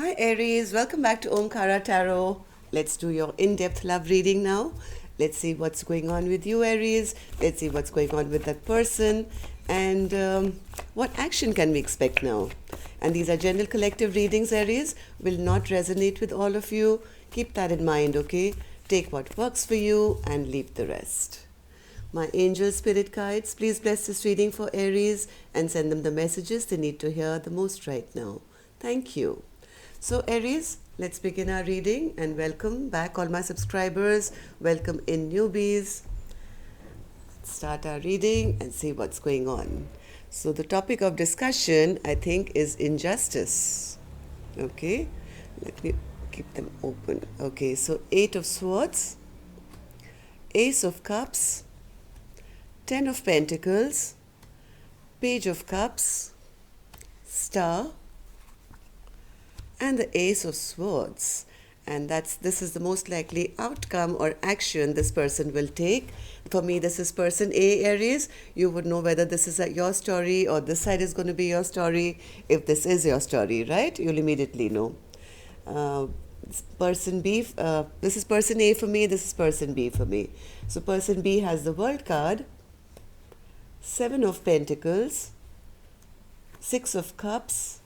Hi Aries, welcome back to Omkara Tarot. Let's do your in-depth love reading now. Let's see what's going on with you, Aries. Let's see what's going on with that person and what action can we expect now. And these are general collective readings, Aries, will not resonate with all of you. Keep that in mind, okay? Take what works for you and leave the rest. My angel spirit guides, please bless this reading for Aries and send them the messages they need to hear the most right now. Thank you. So Aries, let's begin our reading and welcome back all my subscribers. Welcome in newbies. Let's start our reading and see what's going on. So the topic of discussion, I think, is injustice. Okay, let me keep them open. Okay, so 8 of Swords, Ace of Cups, 10 of Pentacles, Page of Cups, Star, and the Ace of Swords. And this is the most likely outcome or action this person will take. For me, this is person A, Aries. You would know whether this is your story or this side is going to be your story. If this is your story, right? You'll immediately know. Person B, this is person A for me, this is person B for me. So person B has the World card, 7 of Pentacles, 6 of Cups,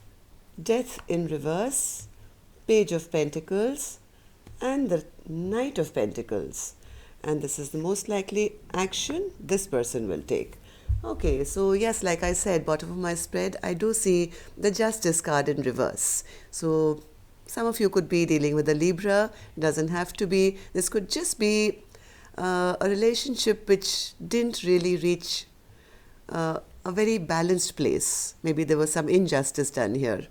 Death in reverse, Page of Pentacles, and the Knight of Pentacles. And this is the most likely action this person will take. Okay, so yes, like I said, bottom of my spread, I do see the Justice card in reverse. So some of you could be dealing with a Libra, doesn't have to be. This could just be a relationship which didn't really reach a very balanced place. Maybe there was some injustice done here.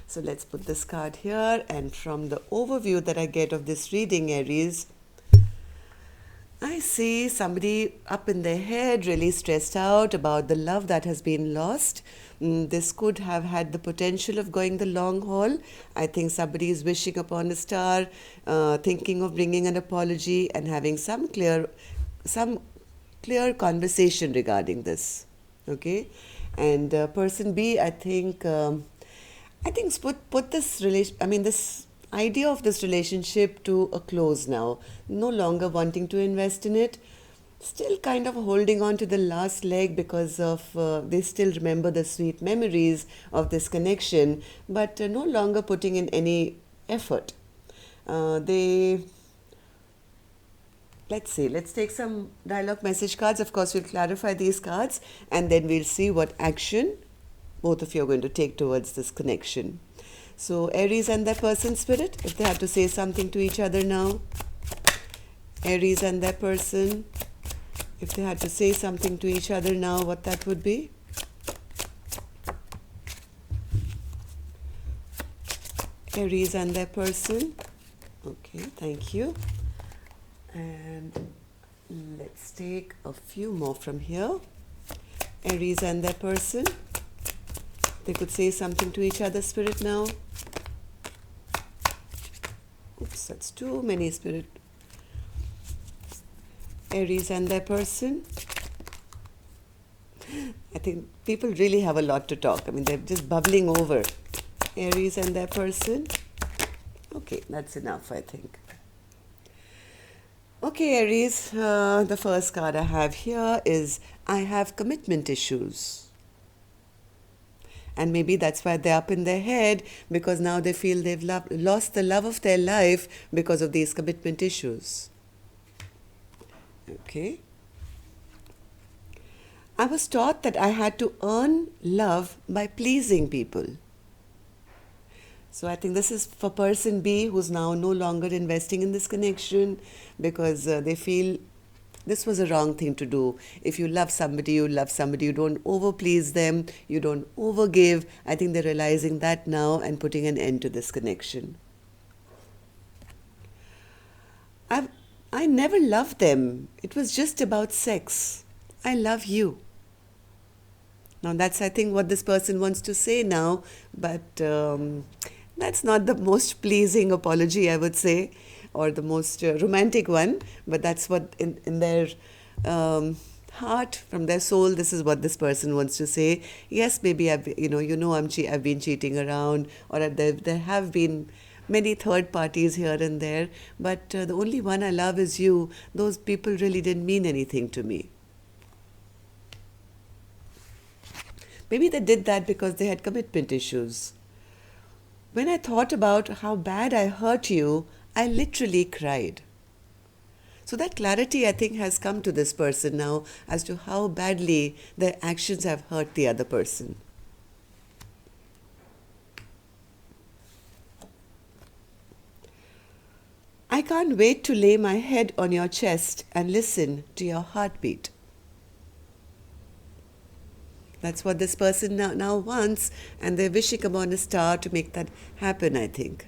So let's put this card here, and from the overview that I get of this reading, Aries, I see somebody up in their head, really stressed out about the love that has been lost. This could have had the potential of going the long haul. I think somebody is wishing upon a star, thinking of bringing an apology and having some clear conversation regarding this. Okay, and person B, I think put this this idea of this relationship to a close now. No longer wanting to invest in it. Still kind of holding on to the last leg because of they still remember the sweet memories of this connection, but no longer putting in any effort. Let's see, let's take some dialogue message cards. Of course, we'll clarify these cards and then we'll see what action both of you are going to take towards this connection. So Aries and their person spirit, if they had to say something to each other now. Aries and their person, if they had to say something to each other now, what that would be. Aries and their person. Okay, thank you. And let's take a few more from here. Aries and their person. They could say something to each other, spirit, now. Oops, that's too many, spirit. Aries and their person. I think people really have a lot to talk. They're just bubbling over. Aries and their person. Okay, that's enough, I think. Okay, Aries, the first card I have here is I have commitment issues. And maybe that's why they're up in their head, because now they feel they've lost the love of their life because of these commitment issues. Okay. I was taught that I had to earn love by pleasing people. So I think this is for person B, who's now no longer investing in this connection because they feel this was a wrong thing to do. If you love somebody, you love somebody. You don't overplease them. You don't overgive. I think they're realizing that now and putting an end to this connection. I never loved them. It was just about sex. I love you. Now that's, I think, what this person wants to say now, but that's not the most pleasing apology, I would say, or the most romantic one, but that's what in their heart, from their soul, this is what this person wants to say. Yes, maybe I've been cheating around, or there have been many third parties here and there, but the only one I love is you. Those people really didn't mean anything to me. Maybe they did that because they had commitment issues. When I thought about how bad I hurt you, I literally cried. So that clarity, I think, has come to this person now as to how badly their actions have hurt the other person. I can't wait to lay my head on your chest and listen to your heartbeat. That's what this person now wants, and they're wishing upon a star to make that happen, I think.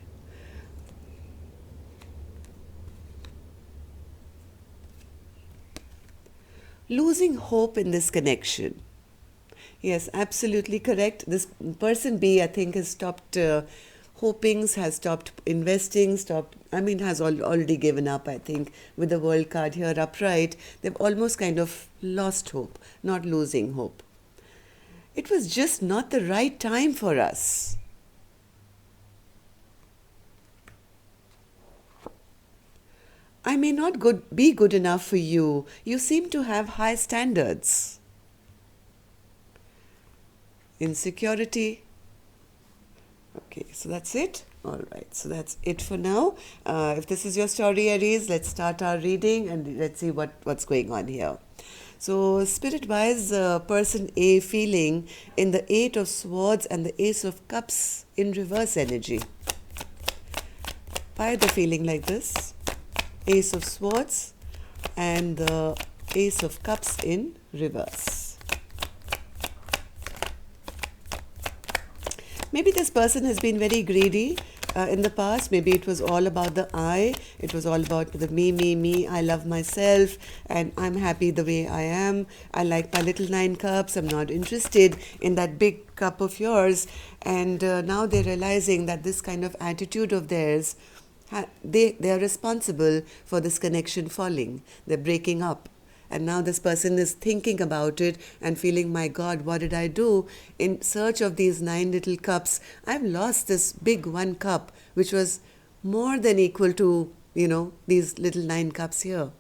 Losing hope in this connection. Yes, absolutely correct. This person B, I think, has stopped hoping, has stopped investing, has already given up, I think, with the World card here upright. They've almost kind of lost hope, not losing hope. It was just not the right time for us. I may not be good enough for you. You seem to have high standards. Insecurity. Okay, so that's it. All right, so that's it for now. If this is your story, Aries, let's start our reading and let's see what's going on here. So, spirit-wise, person A feeling in the Eight of Swords and the Ace of Cups in reverse energy. Why are they feeling like this? Ace of Swords and the Ace of Cups in reverse. Maybe this person has been very greedy in the past. Maybe it was all about the I. It was all about the me. I love myself and I'm happy the way I am. I like my little 9 cups. I'm not interested in that big cup of yours. And now they're realizing that this kind of attitude of theirs, they are responsible for this connection falling. They're breaking up. And now this person is thinking about it and feeling, my God, what did I do? In search of these 9 little cups, I've lost this big 1 cup, which was more than equal to, these little 9 cups here.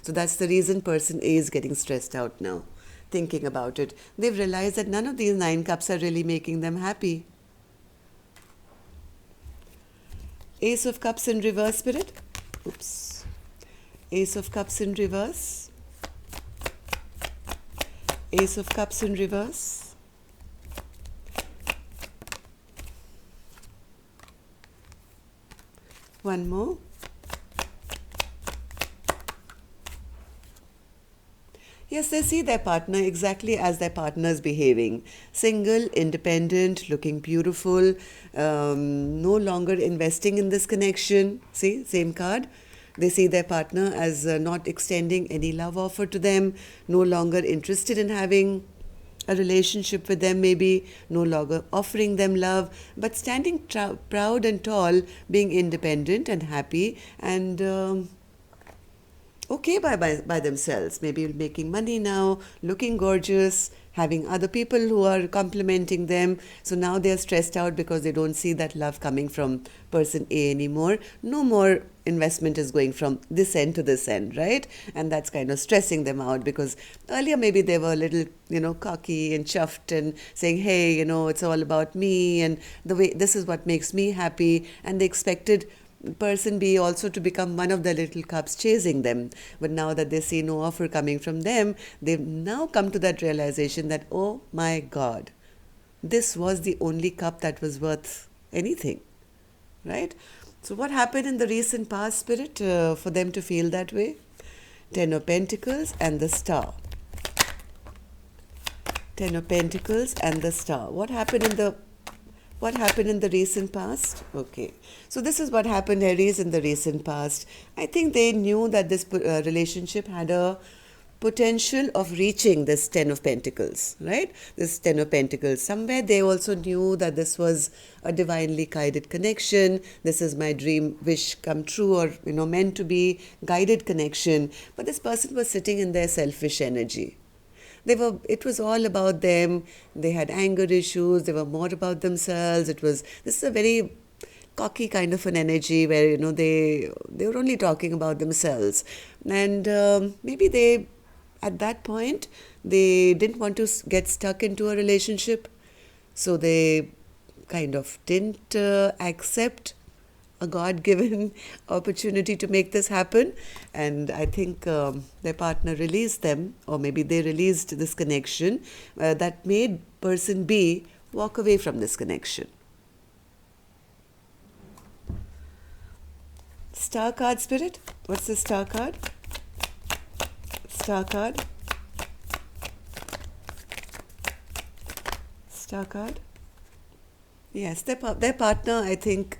So that's the reason person A is getting stressed out now, thinking about it. They've realized that none of these 9 cups are really making them happy. Ace of Cups in reverse, spirit. Oops. Ace of Cups in reverse. Ace of Cups in reverse. One more. Yes, they see their partner exactly as their partner is behaving. Single, independent, looking beautiful, no longer investing in this connection. See, same card. They see their partner as not extending any love offer to them, no longer interested in having a relationship with them, maybe no longer offering them love, but standing proud and tall, being independent and happy and okay by themselves, maybe making money now, looking gorgeous, having other people who are complimenting them. So now they are stressed out because they don't see that love coming from person A anymore. No more investment is going from this end to this end, right? And that's kind of stressing them out because earlier maybe they were a little, cocky and chuffed and saying, hey, it's all about me and the way this is what makes me happy. And they expected person B also to become one of the little cups chasing them. But now that they see no offer coming from them, they've now come to that realization that, oh my God, this was the only cup that was worth anything, right? So what happened in the recent past, spirit, for them to feel that way? 10 of Pentacles and the Star. 10 of Pentacles and the Star. What happened in the recent past? Okay. So this is what happened, Aries, in the recent past. I think they knew that this relationship had a potential of reaching this Ten of Pentacles, right? This Ten of Pentacles. Somewhere they also knew that this was a divinely guided connection. This is my dream wish come true, or, meant to be guided connection. But this person was sitting in their selfish energy. It was all about them. They had anger issues. They were more about themselves. This is a very cocky kind of an energy where, they were only talking about themselves. And maybe they, at that point, they didn't want to get stuck into a relationship. So they kind of didn't accept a God-given opportunity to make this happen. And I think their partner released them, or maybe they released this connection that made person B walk away from this connection. Star card, Spirit. What's the star card? Star card. Star card. Yes, their partner, I think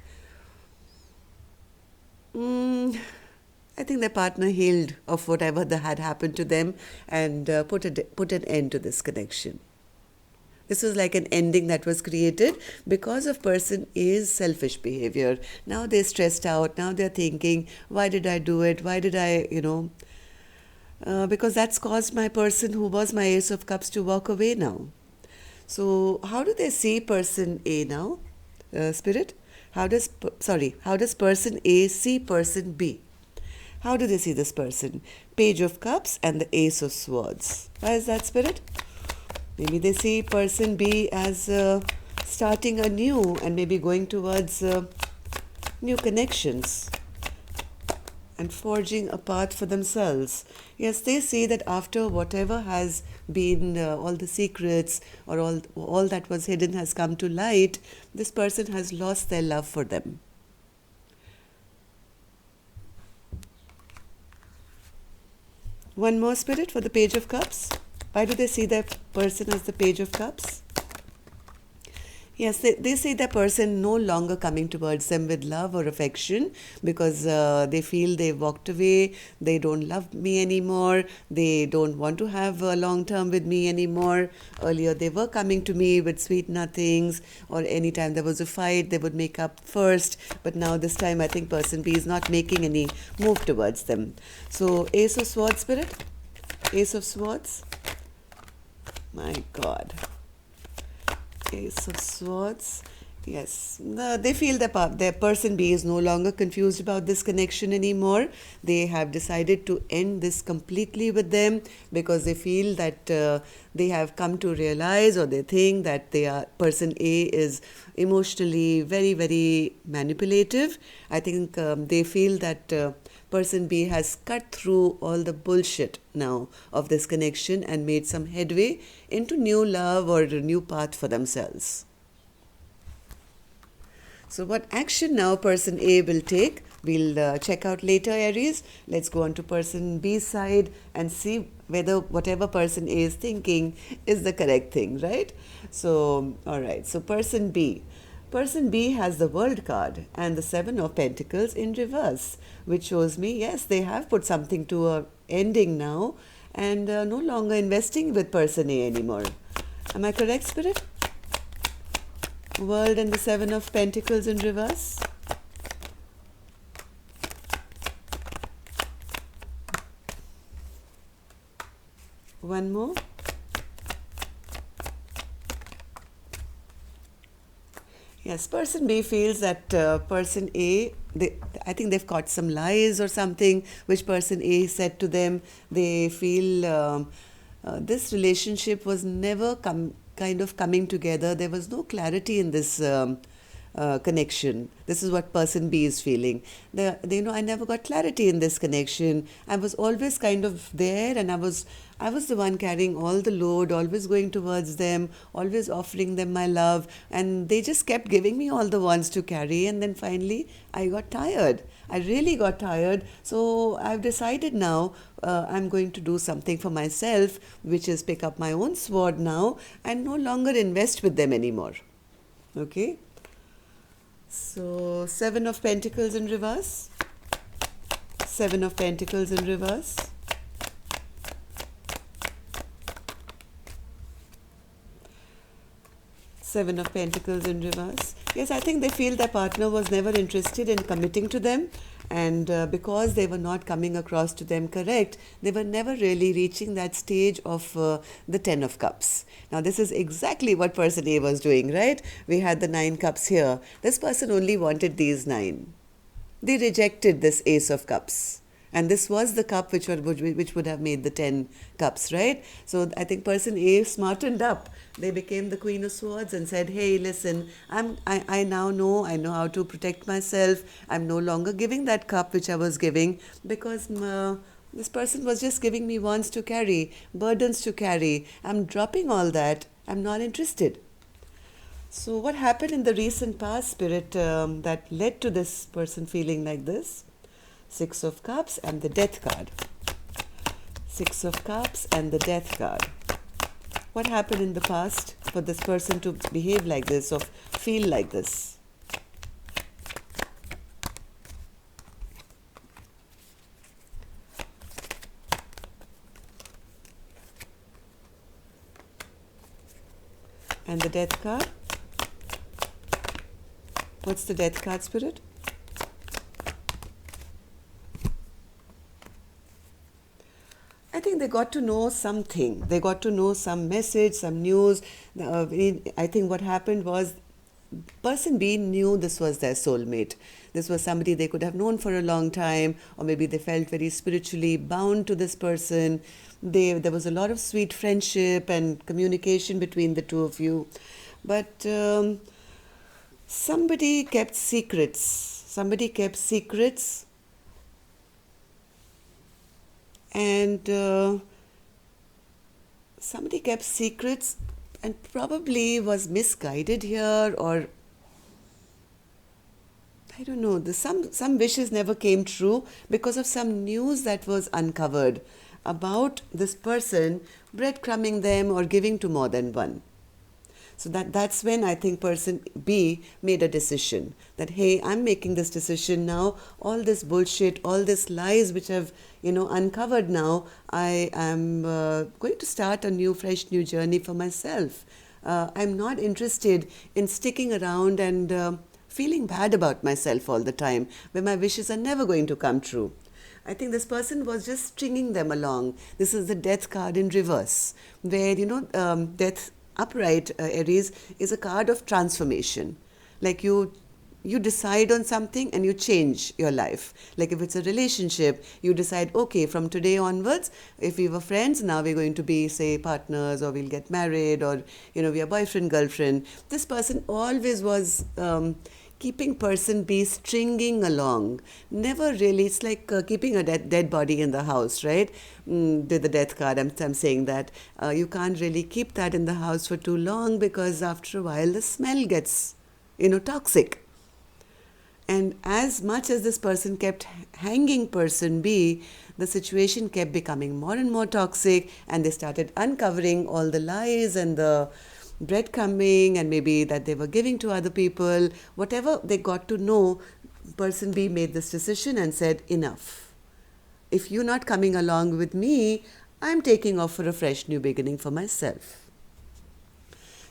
their partner healed of whatever that had happened to them and put an end to this connection. This was like an ending that was created because of person A's selfish behavior. Now they're stressed out. Now they're thinking, why did I do it? Why did I, because that's caused my person who was my Ace of Cups to walk away now. So how do they see person A now, Spirit? How does person A see person B? How do they see this person? Page of Cups and the Ace of Swords. Why is that, Spirit? Maybe they see person B as starting anew and maybe going towards new connections and forging a path for themselves. Yes, they see that after whatever has been, all the secrets or all that was hidden has come to light, this person has lost their love for them. One more, Spirit, for the Page of Cups. Why do they see that person as the Page of Cups? Yes, they see that person no longer coming towards them with love or affection because they feel they've walked away, they don't love me anymore, they don't want to have a long term with me anymore. Earlier they were coming to me with sweet nothings, or anytime there was a fight they would make up first, but now this time I think person B is not making any move towards them. So Ace of Swords, Spirit, Ace of Swords, my God. Ace of Swords. Yes, they feel that their person B is no longer confused about this connection anymore. They have decided to end this completely with them because they feel that they have come to realize, or they think that person A is emotionally very, very manipulative. I think they feel that person B has cut through all the bullshit now of this connection and made some headway into new love or a new path for themselves. So what action now person A will take, we'll check out later, Aries. Let's go on to person B's side and see whether whatever person A is thinking is the correct thing, right? So, all right. So person B. Person B has the World card and the Seven of Pentacles in reverse, which shows me, yes, they have put something to a ending now and no longer investing with person A anymore. Am I correct, Spirit? World and the Seven of Pentacles in reverse. One more. Yes, person B feels that person A, I think they've caught some lies or something which person A said to them. They feel this relationship was never kind of coming together. There was no clarity in this connection. This is what person B is feeling. I never got clarity in this connection. I was always kind of there, and I was the one carrying all the load, always going towards them, always offering them my love, and they just kept giving me all the ones to carry, and then finally I got tired. I really got tired. So I've decided now I'm going to do something for myself, which is pick up my own sword now and no longer invest with them anymore. Okay? So, Seven of Pentacles in reverse. Seven of Pentacles in reverse. Seven of Pentacles in reverse. Yes, I think they feel their partner was never interested in committing to them, and because they were not coming across to them correct, they were never really reaching that stage of the Ten of Cups. Now, this is exactly what person A was doing, right? We had the Nine Cups here. This person only wanted these nine. They rejected this Ace of Cups. And this was the cup which would have made the 10 cups, right? So I think person A smartened up. They became the Queen of Swords and said, hey, listen, I now know, I know how to protect myself. I'm no longer giving that cup which I was giving because this person was just giving me wands to carry, burdens to carry. I'm dropping all that. I'm not interested. So what happened in the recent past, Spirit, that led to this person feeling like this? Six of Cups and the Death card. Six of Cups and the Death card. What happened in the past for this person to behave like this or feel like this? And the Death card? What's the Death card, Spirit? I think they got to know something. They got to know some message, some news. I think what happened was person B knew this was their soulmate. This was somebody they could have known for a long time, or maybe they felt very spiritually bound to this person. There was a lot of sweet friendship and communication between the two of you. But somebody kept secrets. Somebody kept secrets. And somebody kept secrets and probably was misguided here, or I don't know, some wishes never came true because of some news that was uncovered about this person breadcrumbing them or giving to more than one. So that's when I think person B made a decision that, hey, I'm making this decision now. All this bullshit, all this lies which I've, uncovered now, I am going to start a new, fresh, new journey for myself. I'm not interested in sticking around and feeling bad about myself all the time, where my wishes are never going to come true. I think this person was just stringing them along. This is the Death card in reverse, where, death upright, Aries, is a card of transformation. Like you decide on something and you change your life. Like if it's a relationship, you decide, okay, from today onwards, if we were friends, now we're going to be, say, partners, or we'll get married, or, we are boyfriend, girlfriend. This person always was keeping person B stringing along. Never really, it's like keeping a dead body in the house, right? With the Death card, I'm saying that. You can't really keep that in the house for too long because after a while the smell gets, toxic. And as much as this person kept hanging person B, the situation kept becoming more and more toxic, and they started uncovering all the lies and the breadcrumbing and maybe that they were giving to other people. Whatever they got to know, person B made this decision and said, enough. If you're not coming along with me, I'm taking off for a fresh new beginning for myself.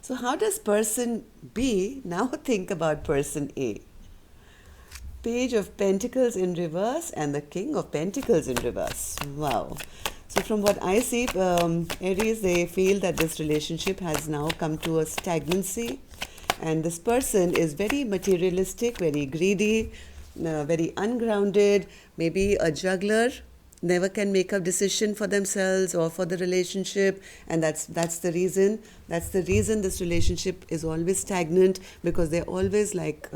So how does person B now think about person A? Page of Pentacles in reverse and the King of Pentacles in reverse. Wow. So from what I see, Aries, they feel that this relationship has now come to a stagnancy, and this person is very materialistic, very greedy, very ungrounded, maybe a juggler, never can make a decision for themselves or for the relationship, and that's the reason. That's the reason this relationship is always stagnant, because they're always like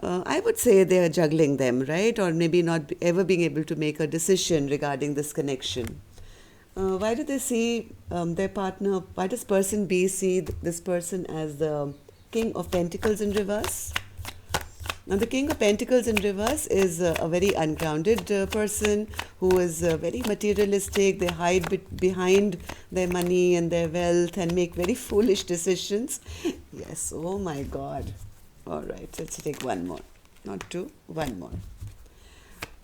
I would say they are juggling them, right? Or maybe not ever being able to make a decision regarding this connection. Why do they see their partner, why does person B see this person as the King of Pentacles in reverse? Now, the King of Pentacles in reverse is a very ungrounded person who is very materialistic. They hide behind their money and their wealth and make very foolish decisions. Yes, oh my God. All right, let's take one more. Not two, one more.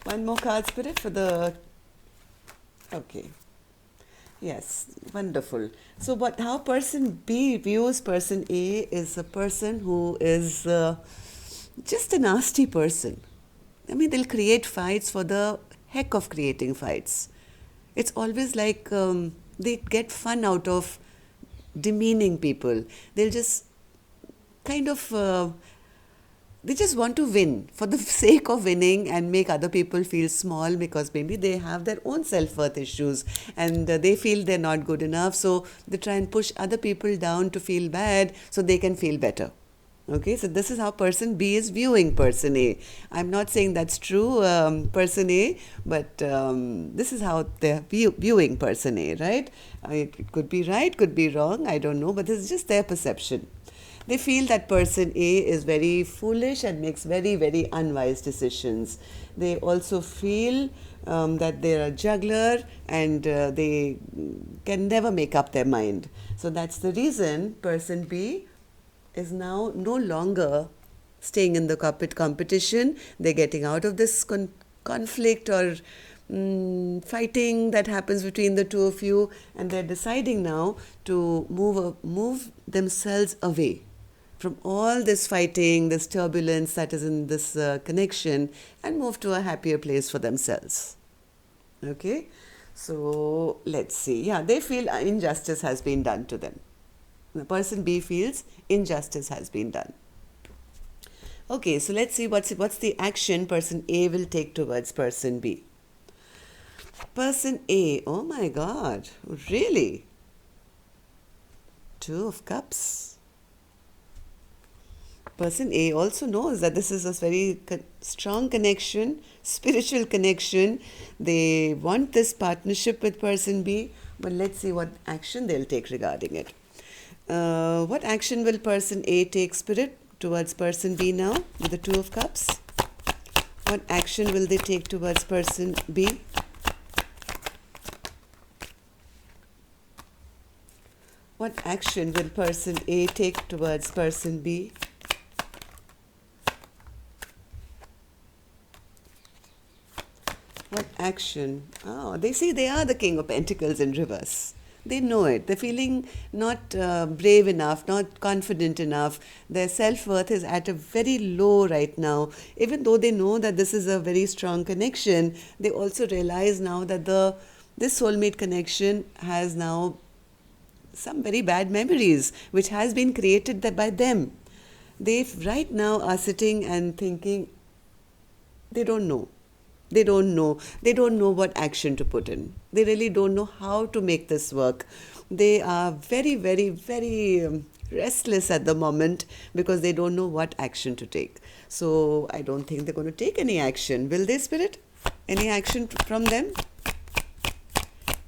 One more card, Spirit, for the... Okay. Yes, wonderful. So, how person B views person A is a person who is just a nasty person. I mean, they'll create fights for the heck of creating fights. It's always like they get fun out of demeaning people. They'll just kind of they just want to win for the sake of winning and make other people feel small, because maybe they have their own self-worth issues and they feel they're not good enough, so they try and push other people down to feel bad so they can feel better. Okay, so this is how person B is viewing person A. I'm not saying that's true, person A, but this is how they're viewing person A, right? It could be right, could be wrong, I don't know, but this is just their perception. They feel that person A is very foolish and makes very, very unwise decisions. They also feel that they're a juggler and they can never make up their mind. So that's the reason person B is now no longer staying in the corporate competition. They're getting out of this conflict or fighting that happens between the two of you, and they're deciding now to move themselves away from all this fighting, this turbulence that is in this connection, and move to a happier place for themselves. Okay, so let's see. Yeah, they feel injustice has been done to them. The person B feels injustice has been done. Okay, so let's see what's the action person A will take towards person B. Person A, oh my God, really? Two of Cups. Person A also knows that this is a very strong connection, spiritual connection. They want this partnership with person B, but let's see what action they'll take regarding it. What action will person A take, Spirit, towards person B now with the Two of Cups? What action will they take towards person B? What action will person A take towards person B? What action? Oh, they see they are the King of Pentacles in reverse. They know it. They're feeling not brave enough, not confident enough. Their self-worth is at a very low right now. Even though they know that this is a very strong connection, they also realize now that this soulmate connection has now some very bad memories, which has been created by them. They right now are sitting and thinking, they don't know. They don't know. They don't know what action to put in. They really don't know how to make this work. They are very, very, very restless at the moment because they don't know what action to take. So I don't think they're going to take any action. Will they, Spirit? Any action from them?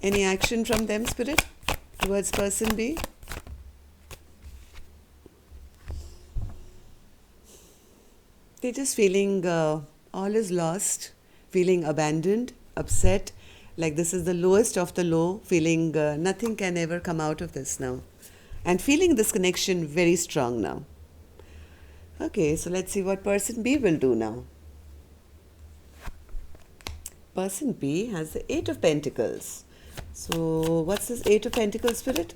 Any action from them, Spirit, towards person B? They're just feeling all is lost, feeling abandoned, upset, like this is the lowest of the low, feeling nothing can ever come out of this now, and feeling this connection very strong now. Okay, so let's see what person B will do now. Person B has the Eight of Pentacles. So what's this Eight of Pentacles, Spirit?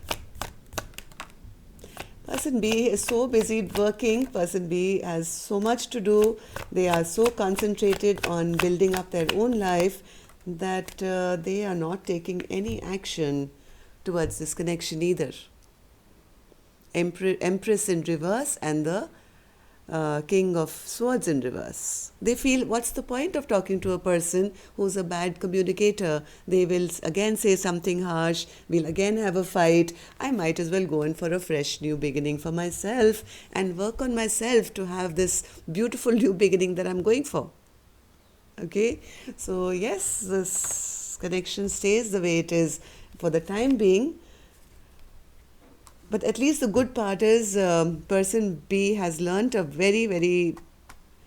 Person B is so busy working. Person B has so much to do. They are so concentrated on building up their own life that they are not taking any action towards this connection either. Empress in reverse and the King of Swords in reverse. They feel, what's the point of talking to a person who's a bad communicator? They will again say something harsh. We'll again have a fight. I might as well go in for a fresh new beginning for myself and work on myself to have this beautiful new beginning that I'm going for. Okay, so yes, this connection stays the way it is for the time being. But at least the good part is person B has learnt a very, very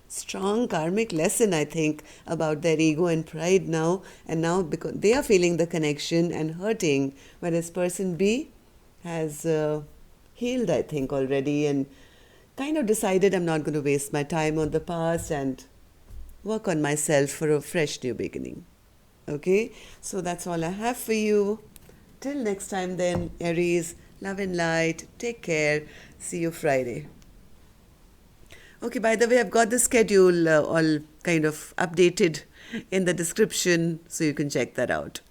strong karmic lesson, I think, about their ego and pride now. And now because they are feeling the connection and hurting, whereas person B has healed, I think, already and kind of decided I'm not going to waste my time on the past and work on myself for a fresh new beginning. Okay, so that's all I have for you. Till next time, then, Aries, love and light. Take care. See you Friday. Okay, by the way, I've got the schedule all kind of updated in the description, so you can check that out.